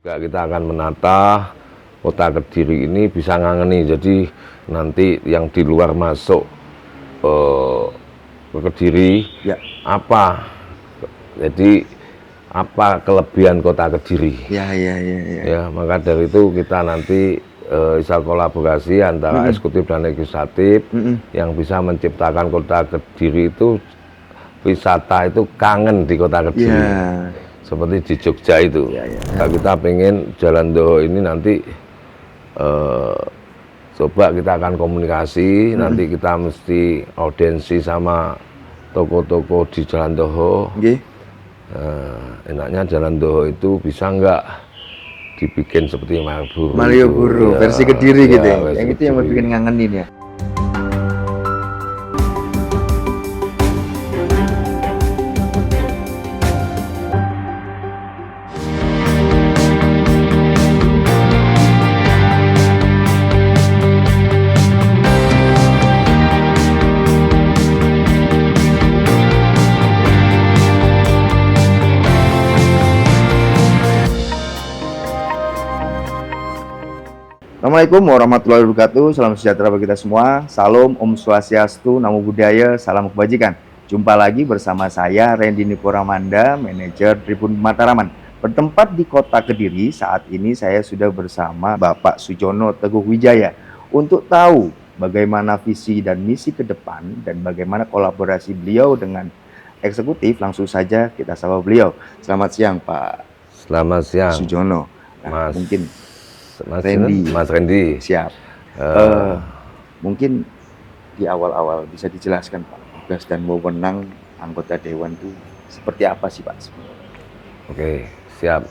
Juga kita akan menata kota Kediri ini bisa ngangeni. Jadi nanti yang di luar masuk ke Kediri, Ya. apa? Jadi apa kelebihan kota Kediri? Ya. Ya, maka dari itu kita nanti bisa kolaborasi antara eksekutif dan legislatif yang bisa menciptakan kota Kediri itu wisata itu kangen di kota Kediri. Ya. Seperti di Jogja itu. Nah, kita pengen Jalan Doho ini nanti coba kita akan komunikasi, nanti kita mesti audiensi sama toko-toko di Jalan Doho. Enaknya Jalan Doho itu bisa nggak dibikin seperti Malioboro versi Kediri gitu ya. Yang itu yang bikin ngangenin ya. Assalamualaikum warahmatullahi wabarakatuh. Salam sejahtera bagi kita semua. Salam, Om Swastiastu, Namo Buddhaya, salam kebajikan. Jumpa lagi bersama saya Randy Niporamanda, manajer Tribun Mataraman. Bertempat di kota Kediri, saat ini saya sudah bersama Bapak Sujono Teguh Wijaya untuk tahu bagaimana visi dan misi ke depan dan bagaimana kolaborasi beliau dengan eksekutif. Langsung saja kita sapa beliau. Selamat siang Pak. Selamat siang Sujono. Nah, mungkin Mas Randy. Siap. Mungkin di awal-awal bisa dijelaskan Pak, tugas dan wewenang anggota Dewan itu seperti apa sih Pak? Oke, siap.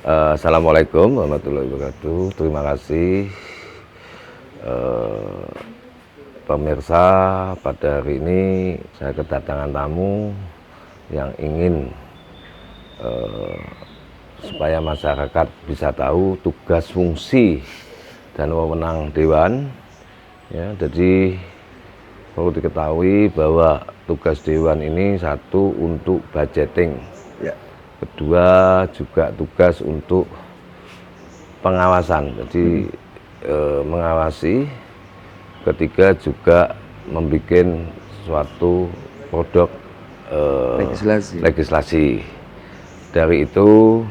Assalamualaikum warahmatullahi wabarakatuh. Terima kasih pemirsa, pada hari ini saya kedatangan tamu yang ingin supaya masyarakat bisa tahu tugas, fungsi, dan wewenang Dewan. Ya, jadi perlu diketahui bahwa tugas Dewan ini satu untuk budgeting, Ya. kedua juga tugas untuk pengawasan. Jadi mengawasi, ketiga juga membuat suatu produk legislasi. Dari itu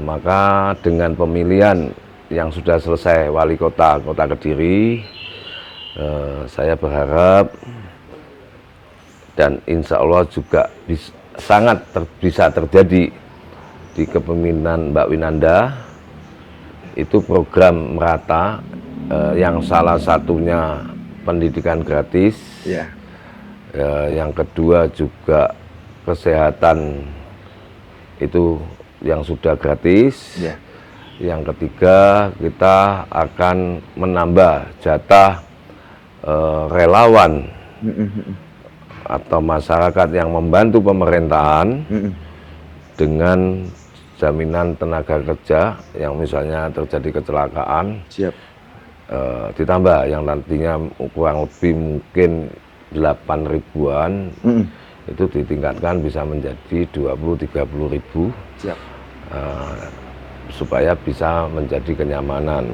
maka dengan pemilihan yang sudah selesai wali kota Kediri, saya berharap dan insya Allah juga sangat bisa terjadi di kepemimpinan Mbak Winanda, itu program merata yang salah satunya pendidikan gratis, yang kedua juga kesehatan itu yang sudah gratis. Yang ketiga, kita akan menambah jatah relawan atau masyarakat yang membantu pemerintahan dengan jaminan tenaga kerja yang misalnya terjadi kecelakaan. Ditambah yang nantinya kurang lebih mungkin 8 ribuan, itu ditingkatkan bisa menjadi 20-30 ribu. Supaya bisa menjadi kenyamanan.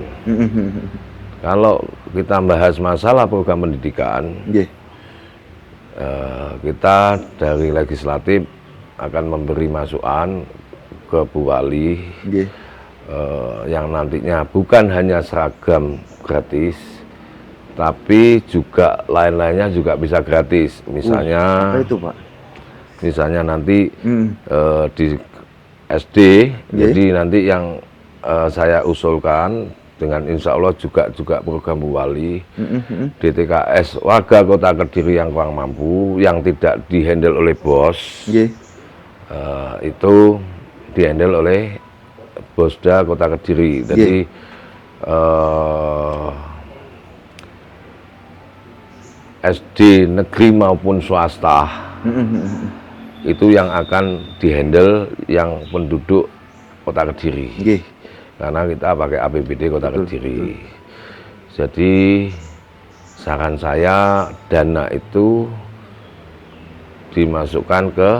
Kalau kita bahas masalah program pendidikan, kita dari legislatif akan memberi masukan ke Bu Wali, yang nantinya bukan hanya seragam gratis, tapi juga lain-lainnya juga bisa gratis. Misalnya, apa itu Pak? Misalnya nanti di SD, jadi nanti yang saya usulkan dengan insya Allah juga program Bu Wali, DTKS warga kota Kediri yang kurang mampu, yang tidak dihandle oleh bos, itu dihandle oleh Bosda kota Kediri. Jadi SD negeri maupun swasta itu yang akan dihandle yang penduduk kota Kediri. Karena kita pakai APBD kota Kediri. Jadi saran saya, dana itu dimasukkan ke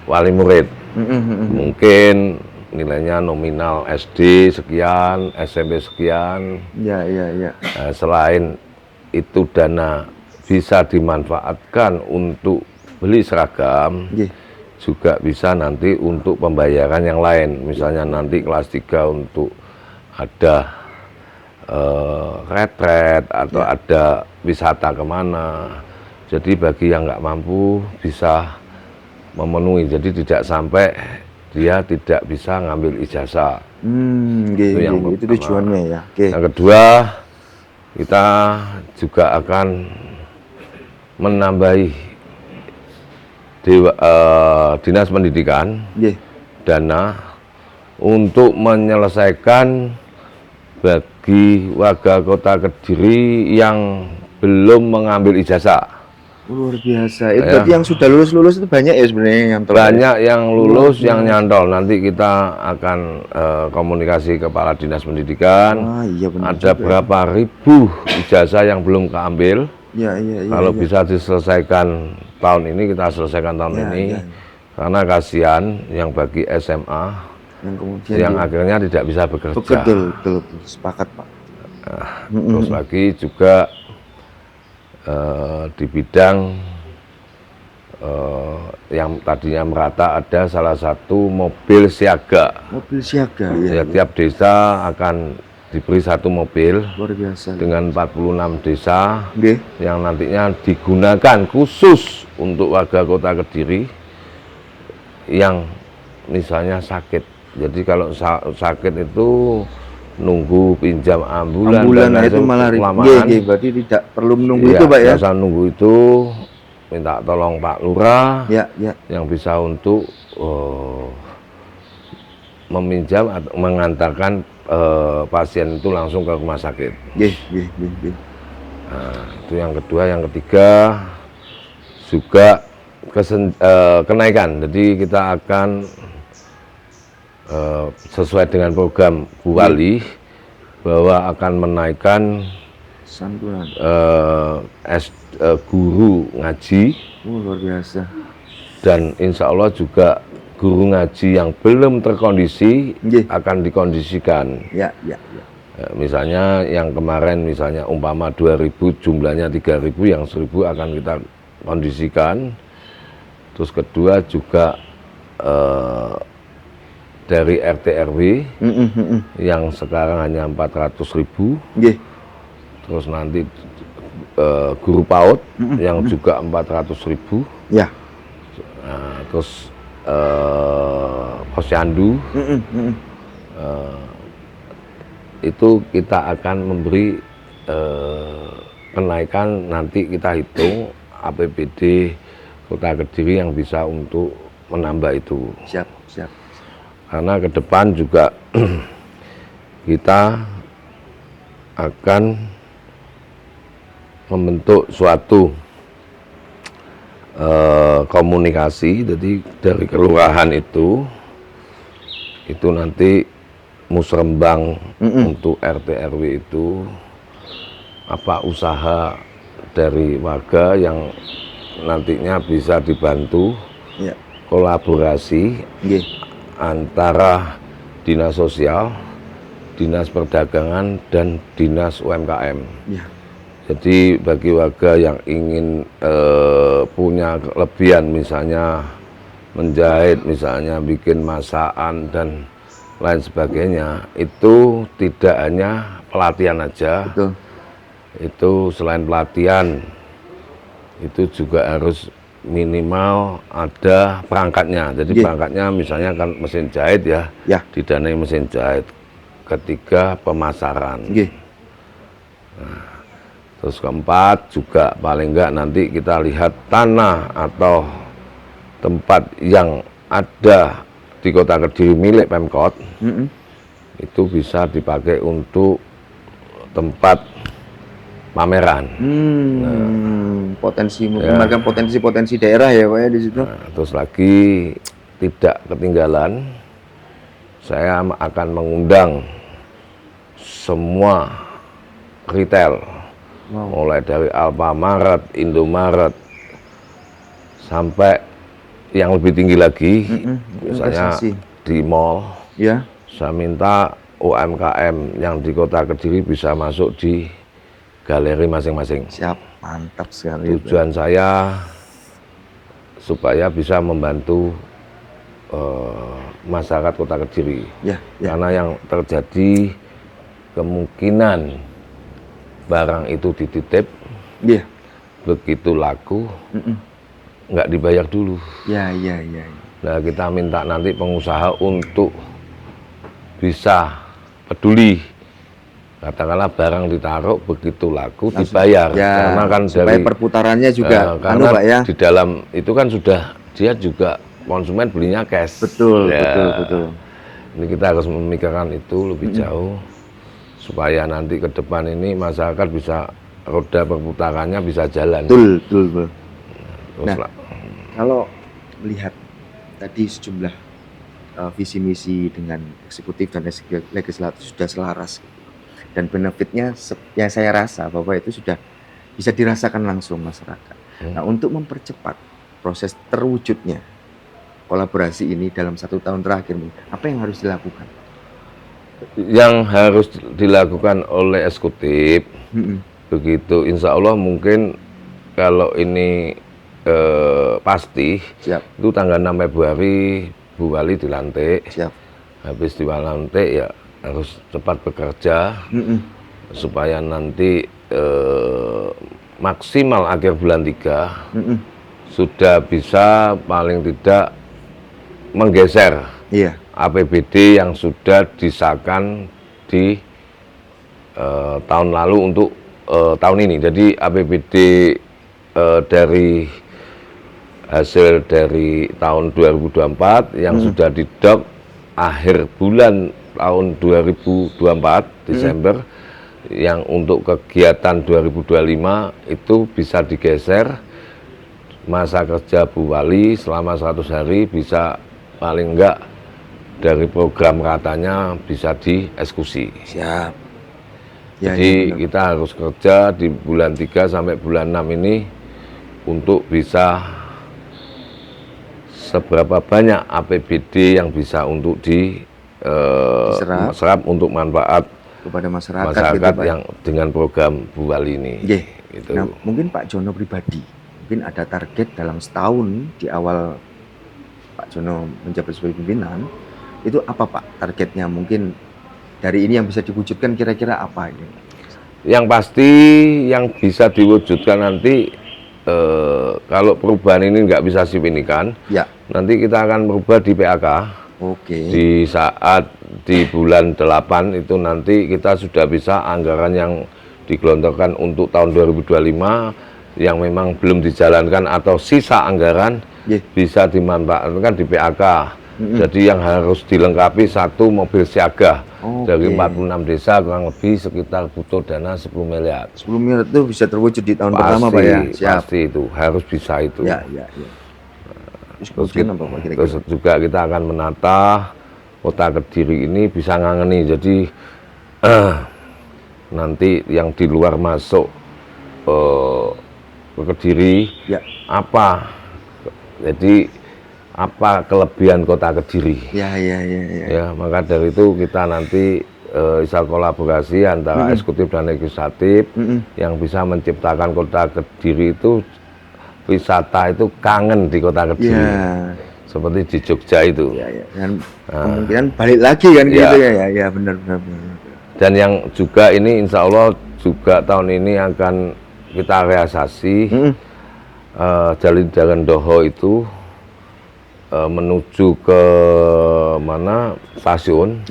wali murid. Mungkin nilainya nominal SD sekian, SMP sekian. Ya, ya, ya. Nah, selain itu dana bisa dimanfaatkan untuk beli seragam, juga bisa nanti untuk pembayaran yang lain. Misalnya nanti kelas 3 untuk ada retret atau ada wisata kemana. Jadi bagi yang nggak mampu bisa memenuhi. Jadi tidak sampai dia tidak bisa ngambil ijazah. Itu tujuannya ya. Yang kedua, kita juga akan menambahi Dinas Pendidikan dana untuk menyelesaikan bagi warga Kota Kediri yang belum mengambil ijazah. Luar biasa. Itu berarti yang sudah lulus itu banyak ya sebenarnya yang banyak yang lulus, yang nyantol. Nanti kita akan komunikasi kepala Dinas Pendidikan. Ada berapa ribu ijazah yang belum keambil. Kalau bisa diselesaikan tahun ini, kita selesaikan tahun ini. Karena kasihan yang bagi SMA yang kemudian yang akhirnya tidak bisa bekerja. Betul, sepakat Pak. Terus lagi juga di bidang yang tadinya merata, ada salah satu mobil siaga. Mobil siaga, ya. Tiap desa akan diberi satu mobil. Luar biasa. Dengan 46 desa yang nantinya digunakan khusus untuk warga Kota Kediri yang misalnya sakit. Jadi kalau sakit itu nunggu pinjam ambulan nah itu malah kelamaan. Berarti tidak perlu menunggu itu Pak ya? Tidak usah nunggu itu, minta tolong Pak Lurah yang bisa untuk meminjam atau mengantarkan pasien itu langsung ke rumah sakit. Nah, itu yang kedua. Yang ketiga juga kenaikan. Jadi kita akan sesuai dengan program Bu Wali bahwa akan menaikkan santunan guru ngaji. Luar biasa. Dan insya Allah juga guru ngaji yang belum terkondisi akan dikondisikan. Misalnya yang kemarin misalnya umpama 2.000 jumlahnya 3.000, yang 1.000 akan kita kondisikan. Terus kedua juga dari RT RW yang sekarang hanya 400.000. Terus nanti guru PAUD yang juga 400.000. Nah, terus posyandu itu kita akan memberi kenaikan, nanti kita hitung APBD Kota Kediri yang bisa untuk menambah itu. Siap. Karena ke depan juga kita akan membentuk suatu komunikasi. Jadi dari kelurahan itu nanti musrembang untuk RT RW itu apa usaha dari warga yang nantinya bisa dibantu kolaborasi antara dinas sosial, dinas perdagangan, dan dinas UMKM. Jadi bagi warga yang ingin punya kelebihan, misalnya menjahit, misalnya bikin masakan dan lain sebagainya, itu tidak hanya pelatihan aja. Itu selain pelatihan, itu juga harus minimal ada perangkatnya. Jadi perangkatnya misalnya kan mesin jahit didanai mesin jahit. Ketiga, pemasaran. Nah, terus keempat juga paling enggak nanti kita lihat tanah atau tempat yang ada di Kota Kediri milik Pemkot itu bisa dipakai untuk tempat pameran. Mengembangkan potensi daerah ya Pak ya di situ. Nah, terus lagi tidak ketinggalan, saya akan mengundang semua retail, mulai dari Alfamaret, Indomaret, sampai yang lebih tinggi lagi, misalnya di mall, Ya. Saya minta UMKM yang di Kota Kediri bisa masuk di galeri masing-masing. Siap, mantap sekali. Tujuan saya supaya bisa membantu masyarakat Kota Kediri. Ya, ya. Karena yang terjadi kemungkinan barang itu dititip, Iya. begitu laku, nggak dibayar dulu. Ya, ya, ya. Nah, kita minta nanti pengusaha untuk bisa peduli. Katakanlah barang ditaruh, begitu laku Langsung, dibayar. ya, Karena kan supaya dari perputarannya juga karena Pak ya. di dalam itu kan sudah dia juga konsumen belinya cash. Betul, Ya, betul. ini kita harus memikirkan itu lebih jauh supaya nanti ke depan ini masyarakat bisa roda perputarannya bisa jalan. Betul, betul. Terus Nah, kalau melihat tadi sejumlah visi misi dengan eksekutif dan legislatif sudah selaras, dan benefitnya yang saya rasa bahwa itu sudah bisa dirasakan langsung masyarakat. Nah, untuk mempercepat proses terwujudnya kolaborasi ini dalam 1 tahun terakhir, apa yang harus dilakukan? Yang harus dilakukan oleh eksekutif, begitu insya Allah mungkin kalau ini pasti, Siap. itu tanggal 6 Februari Bu Wali dilantik. Siap. Habis dilantik ya harus cepat bekerja supaya nanti maksimal akhir bulan 3 sudah bisa paling tidak menggeser APBD yang sudah disahkan di tahun lalu untuk tahun ini. Jadi APBD dari hasil dari tahun 2024 yang sudah didok akhir bulan tahun 2024 Desember, yang untuk kegiatan 2025 itu bisa digeser masa kerja Bu Wali selama 100 hari, bisa paling enggak dari program katanya bisa dieksekusi. Siap. Jadi kita harus kerja di bulan 3 sampai bulan 6 ini untuk bisa seberapa banyak APBD yang bisa untuk diserap untuk manfaat kepada masyarakat gitu, Pak, yang dengan program Bu Wali ini. Gitu. Nah, mungkin Pak Jono pribadi, mungkin ada target dalam setahun di awal Pak Jono menjabat sebagai pimpinan, itu apa Pak targetnya? Mungkin dari ini yang bisa diwujudkan kira-kira apa ini? Yang pasti yang bisa diwujudkan nanti kalau perubahan ini nggak bisa sipinikan, nanti kita akan merubah di PAK. Di saat di bulan 8 itu nanti kita sudah bisa anggaran yang digelontorkan untuk tahun 2025 yang memang belum dijalankan atau sisa anggaran bisa dimanfaatkan di PAK. Jadi yang harus dilengkapi 1 mobil siaga dari 46 desa, kurang lebih sekitar butuh dana 10 miliar. 10 miliar itu bisa terwujud di tahun pertama Pak ya? Pasti itu, harus bisa itu. Terus juga kita akan menata Kota Kediri ini bisa ngangeni, jadi nanti yang di luar masuk ke Kediri apa, jadi apa kelebihan Kota Kediri. Ya, maka dari itu kita nanti bisa kolaborasi antara eksekutif dan legislatif yang bisa menciptakan Kota Kediri itu wisata itu kangen di Kota Kediri. Seperti di Jogja itu. Dan kemungkinan balik lagi kan gitu ya. Benar. Dan yang juga ini insya Allah juga tahun ini akan kita realisasi Jalan Doho itu menuju ke mana stasiun,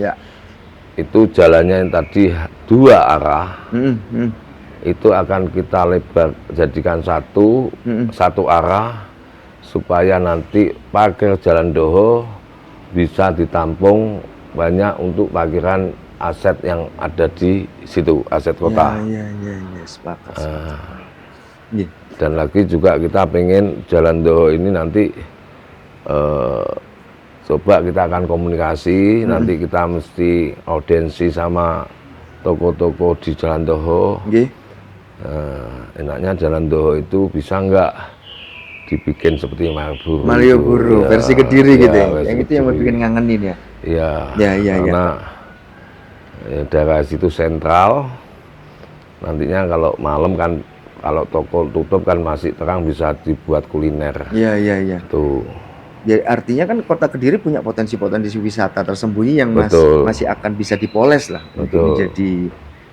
itu jalannya yang tadi 2 arah, itu akan kita lebar jadikan satu arah supaya nanti parkir Jalan Doho bisa ditampung banyak untuk parkiran aset yang ada di situ, aset kota. Sepakat. Dan lagi juga kita pengen Jalan Doho ini nanti coba kita akan komunikasi, nanti kita mesti audiensi sama toko-toko di Jalan Doho. Enaknya Jalan Doho itu bisa nggak dibikin seperti Malioboro. Malioboro, Ya, versi Kediri ya, gitu ya. versi Yang itu yang Kediri. bikin ngangenin ya. Iya. Ya. Karena daerah situ sentral. Nantinya kalau malam kan, kalau toko tutup kan masih terang, bisa dibuat kuliner. Iya. Tuh. Jadi artinya kan Kota Kediri punya potensi-potensi wisata tersembunyi yang Betul. masih akan bisa dipoles lah untuk Betul. menjadi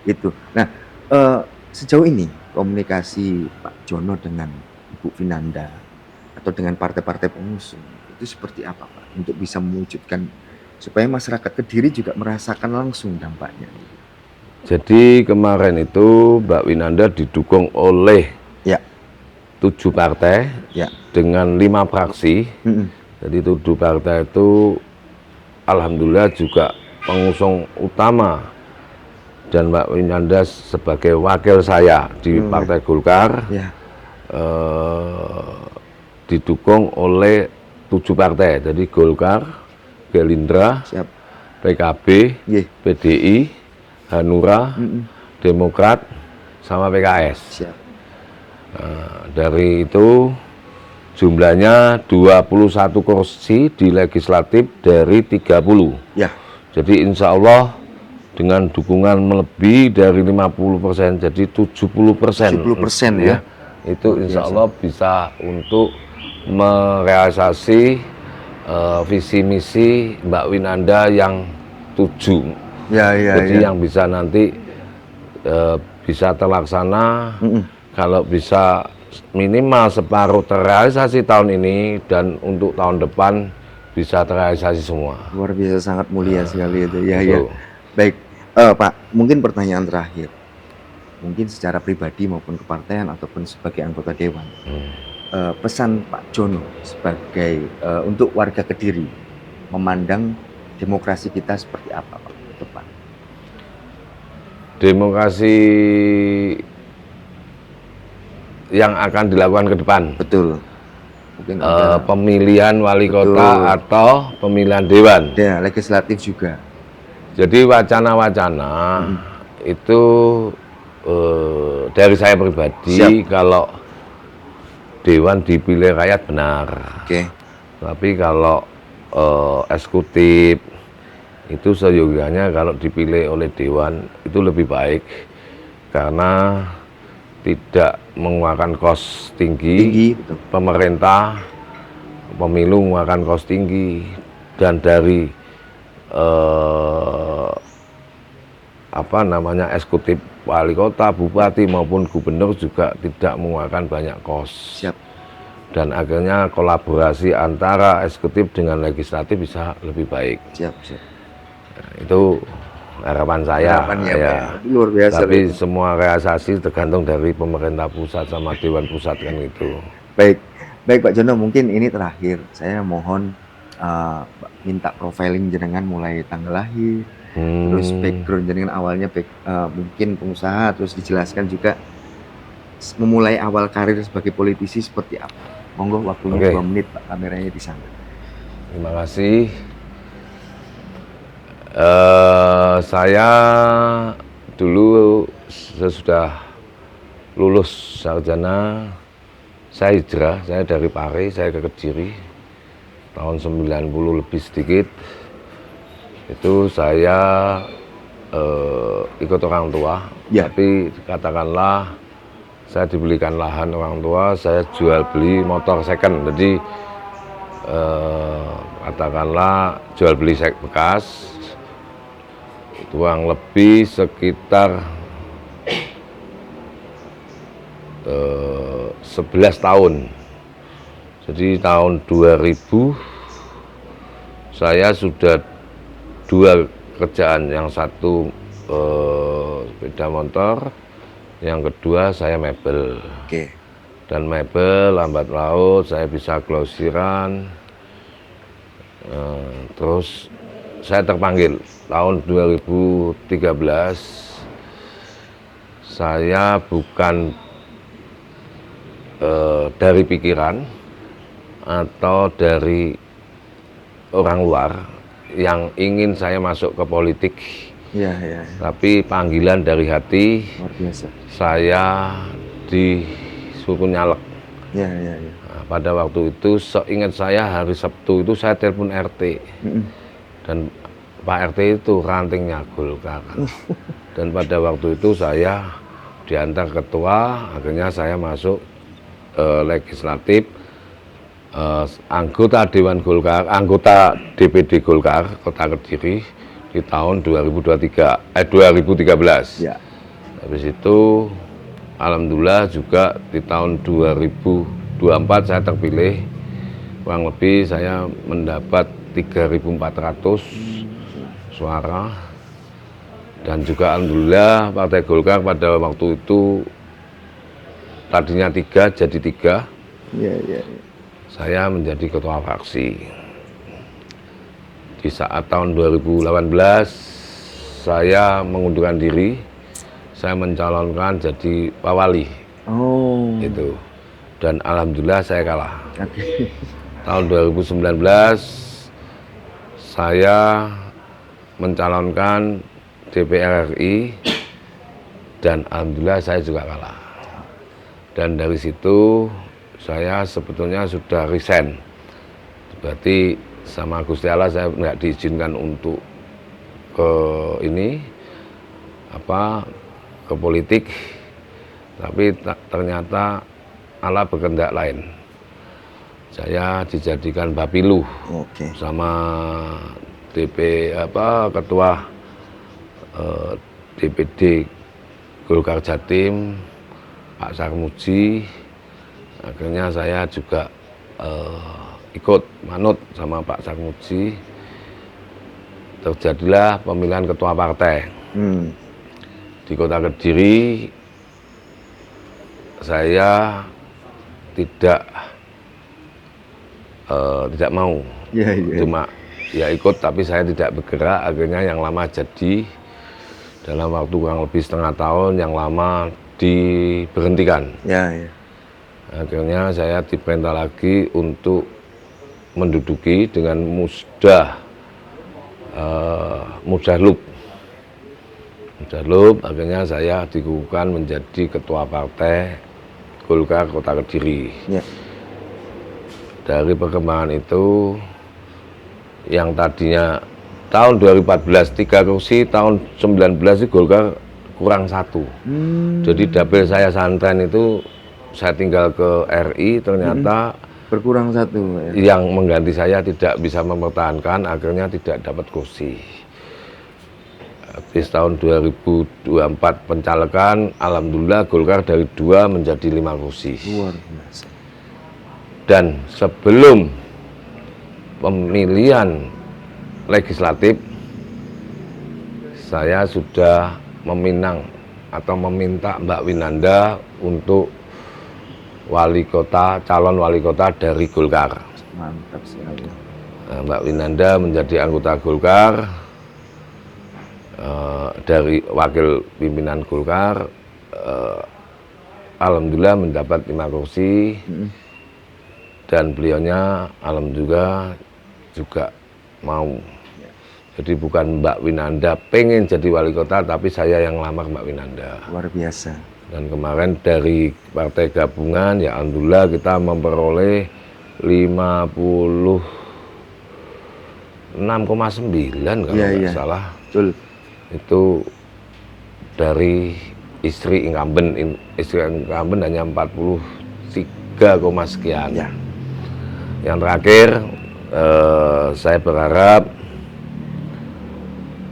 itu. Nah, sejauh ini komunikasi Pak Jono dengan Ibu Vinanda atau dengan partai-partai pengusung itu seperti apa, Pak? Untuk bisa mewujudkan supaya masyarakat Kediri juga merasakan langsung dampaknya. Jadi kemarin itu Mbak Winanda didukung oleh Ya, 7 partai ya. dengan 5 fraksi. Jadi 7 partai itu alhamdulillah juga pengusung utama, dan Mbak Winanda sebagai wakil saya di Partai Golkar. Ya. Didukung oleh 7 partai, jadi Golkar, Gerindra, Siap. PKB, Nggih. PDI, Hanura, Demokrat, sama PKS. Siap. Dari itu jumlahnya 21 kursi di legislatif dari 30. Ya. Jadi insya Allah dengan dukungan melebihi dari 50%, jadi 70%. 70% ya. Itu insya Allah bisa untuk merealisasi visi misi Mbak Winanda yang 7. Jadi yang bisa nanti bisa terlaksana, kalau bisa minimal separuh terrealisasi tahun ini, dan untuk tahun depan bisa terrealisasi semua. Luar biasa, sangat mulia sekali itu. Ya. Baik, Pak, mungkin pertanyaan terakhir. Mungkin secara pribadi maupun kepartean ataupun sebagai anggota dewan. Pesan Pak Jono sebagai untuk warga Kediri memandang demokrasi kita seperti apa, Pak, ke depan? Demokrasi yang akan dilakukan ke depan. Betul. Mungkin pemilihan wali kota atau pemilihan dewan. Ya, legislatif juga. Jadi wacana-wacana itu dari saya pribadi, kalau dewan dipilih rakyat benar. Tapi kalau eksekutif itu seyogianya kalau dipilih oleh dewan itu lebih baik, karena tidak mengeluarkan kos tinggi. Betul. Pemerintah pemilu mengeluarkan kos tinggi, dan dari eksekutif wali kota, bupati maupun gubernur juga tidak mengeluarkan banyak kos. Siap. Dan akhirnya kolaborasi antara eksekutif dengan legislatif bisa lebih baik. Siap. Nah, itu harapan saya. Luar biasa. Tapi semua realisasi tergantung dari pemerintah pusat sama dewan pusat kan itu. Baik Pak Jono, mungkin ini terakhir. Saya mohon minta profiling jenengan mulai tanggal lahir, terus background jenengan awalnya mungkin pengusaha, terus dijelaskan juga memulai awal karir sebagai politisi seperti apa. Monggo, waktunya 2 menit, Pak, kameranya di sana. Terima kasih. Saya dulu sesudah lulus sarjana, saya hijrah, saya dari Pare, saya ke Kediri tahun 90 lebih sedikit. Itu saya ikut orang tua, tapi katakanlah saya dibelikan lahan orang tua, saya jual beli motor second. Jadi katakanlah jual beli bekas, kurang lebih sekitar 11 tahun. Jadi tahun 2000 saya sudah 2 kerjaan, yang satu sepeda motor, yang kedua saya mebel. Dan mebel lambat laut saya bisa grosiran. Terus saya terpanggil tahun 2013. Saya bukan dari pikiran atau dari orang luar yang ingin saya masuk ke politik, tapi panggilan dari hati. Luar biasa. Saya disuruh nyalek. pada waktu itu seingat saya hari Sabtu itu saya telepon RT. Dan Pak RT itu rantingnya Golkar. Dan pada waktu itu saya diantar ketua, akhirnya saya masuk legislatif, anggota Dewan Golkar, anggota DPD Golkar Kota Kediri di tahun 2013. Ya. Habis itu alhamdulillah juga di tahun 2024 saya terpilih, kurang lebih saya mendapat 3.400 suara, dan juga alhamdulillah Partai Golkar pada waktu itu tadinya 3 jadi 3. Ya. Saya menjadi ketua fraksi. Di saat tahun 2018 saya mengundurkan diri, saya mencalonkan jadi Pak Wali. Oh. Itu. Dan alhamdulillah saya kalah. Oke. Tahun 2019 saya mencalonkan DPR RI dan alhamdulillah saya juga kalah. Dan dari situ saya sebetulnya sudah resign. Berarti sama Gusti Allah saya nggak diizinkan untuk ke ke politik, tapi ternyata Allah berkehendak lain. Saya dijadikan Bapilu. Oke. Sama ketua DPD Golkar Jatim Pak Sarmuji. Akhirnya saya juga ikut manut sama Pak Sarmuji. Terjadilah pemilihan ketua partai di Kota Kediri. Saya tidak mau, cuma ya ikut, tapi saya tidak bergerak. Akhirnya yang lama jadi, dalam waktu kurang lebih setengah tahun, yang lama diberhentikan. Akhirnya saya diperintah lagi untuk menduduki dengan Mudahlup. Akhirnya saya dikukuhkan menjadi ketua partai Golkar Kota Kediri. Dari perkembangan itu, yang tadinya tahun 2014 3 kursi, tahun 19 Golkar kurang 1. Jadi dapil saya Santren itu saya tinggal ke RI, ternyata berkurang 1. Yang mengganti saya tidak bisa mempertahankan, akhirnya tidak dapat kursi. Habis tahun 2024 pencalekan, alhamdulillah Golkar dari 2 menjadi 5 kursi. Luar biasa. Dan sebelum pemilihan legislatif, saya sudah meminang atau meminta Mbak Winanda untuk calon wali kota dari Golkar. Mantap sekali. Mbak Winanda menjadi anggota Golkar, dari wakil pimpinan Golkar, alhamdulillah mendapat 5 kursi. Dan beliaunya alhamdulillah juga mau. Jadi bukan Mbak Winanda pengen jadi wali kota, tapi saya yang lamar Mbak Winanda. Luar biasa. Dan kemarin dari partai gabungan, ya alhamdulillah kita memperoleh 56,9 kalau nggak salah. Betul. Itu dari istri incumbent hanya 43, sekian. Yang terakhir, saya berharap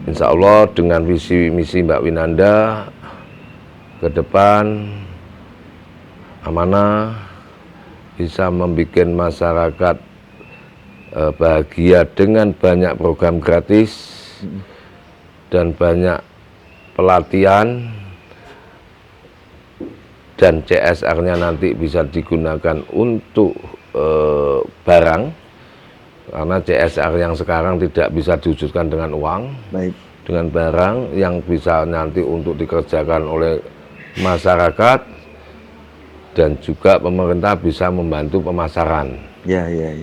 insya Allah dengan visi misi Mbak Winanda ke depan amanah bisa membuat masyarakat bahagia dengan banyak program gratis dan banyak pelatihan, dan CSR-nya nanti bisa digunakan untuk barang, karena CSR yang sekarang tidak bisa diwujudkan dengan uang. Dengan barang yang bisa nanti untuk dikerjakan oleh masyarakat, dan juga pemerintah bisa membantu pemasaran.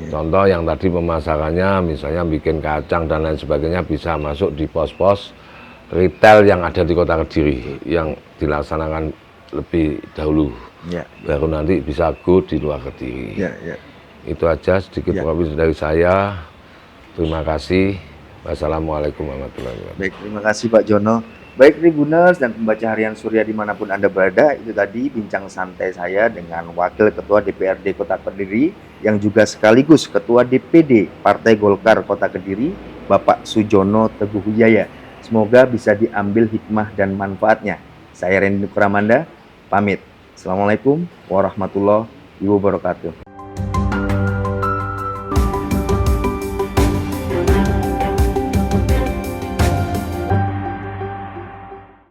Contoh yang tadi pemasarannya misalnya bikin kacang dan lain sebagainya bisa masuk di pos-pos retail yang ada di Kota Kediri yang dilaksanakan lebih dahulu. Ya. Baru nanti bisa go di luar Kediri. Ya, ya. Itu aja sedikit profil dari saya. Terima kasih. Wassalamualaikum warahmatullahi wabarakatuh. Baik, terima kasih Pak Jono. Baik Tribuners dan pembaca harian Surya dimanapun Anda berada, itu tadi bincang santai saya dengan Wakil Ketua DPRD Kota Kediri yang juga sekaligus Ketua DPD Partai Golkar Kota Kediri, Bapak Sujono Teguh Wijaya. Semoga bisa diambil hikmah dan manfaatnya. Saya Randy Pramanda, pamit. Assalamualaikum warahmatullahi wabarakatuh.